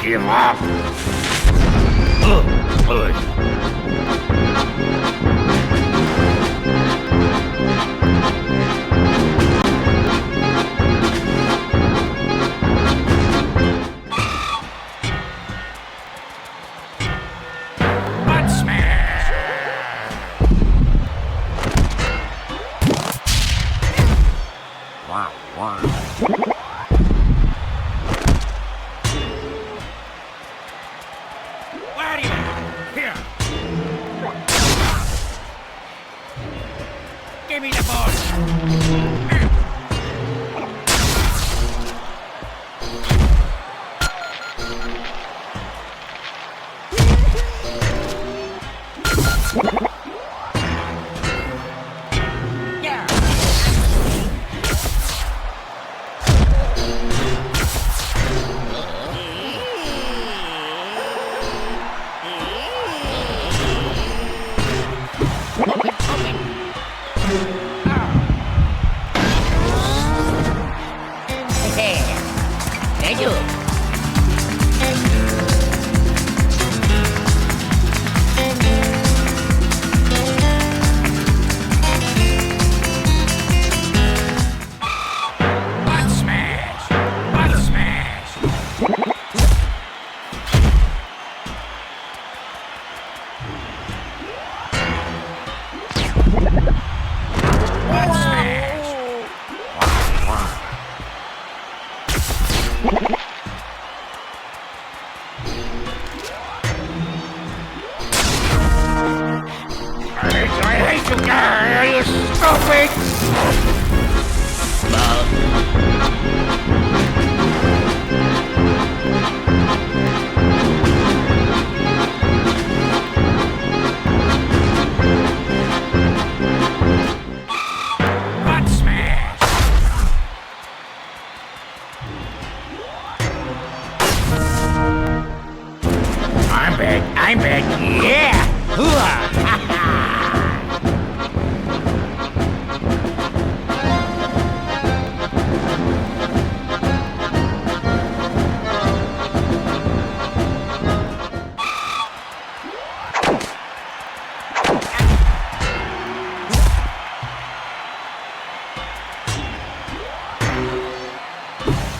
give up. Wario! Here! Give me the ball!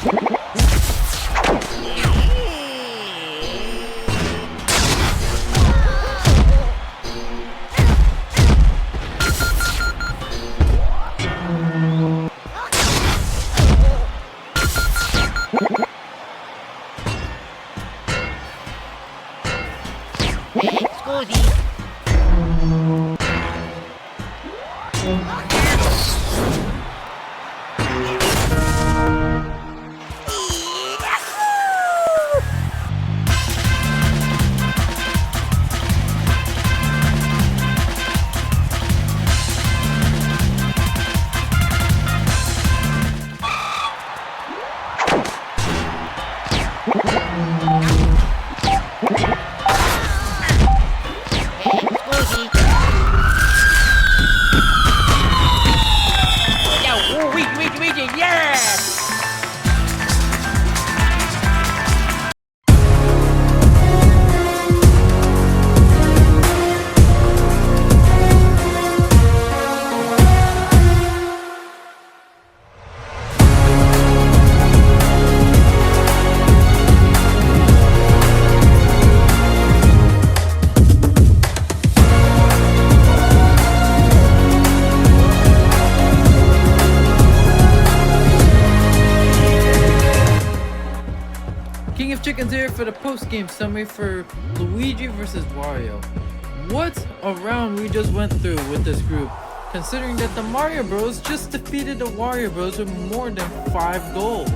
Scusi. Scusi. Yo, Luigi, yeah! King of Chickens here for the post-game summary for Luigi versus Wario. What a round we just went through with this group, considering that the Mario Bros just defeated the Wario Bros with more than 5 goals.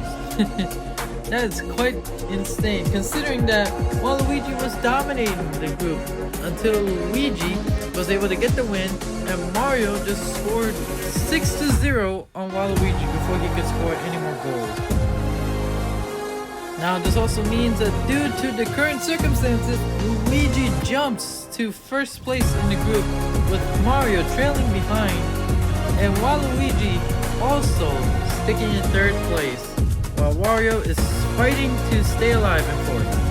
That is quite insane, considering that Waluigi was dominating the group until Luigi was able to get the win and Mario just scored 6-0 on Waluigi before he could score any more goals. Now this also means that due to the current circumstances, Luigi jumps to first place in the group with Mario trailing behind, and Waluigi also sticking in third place, while Wario is fighting to stay alive in fourth.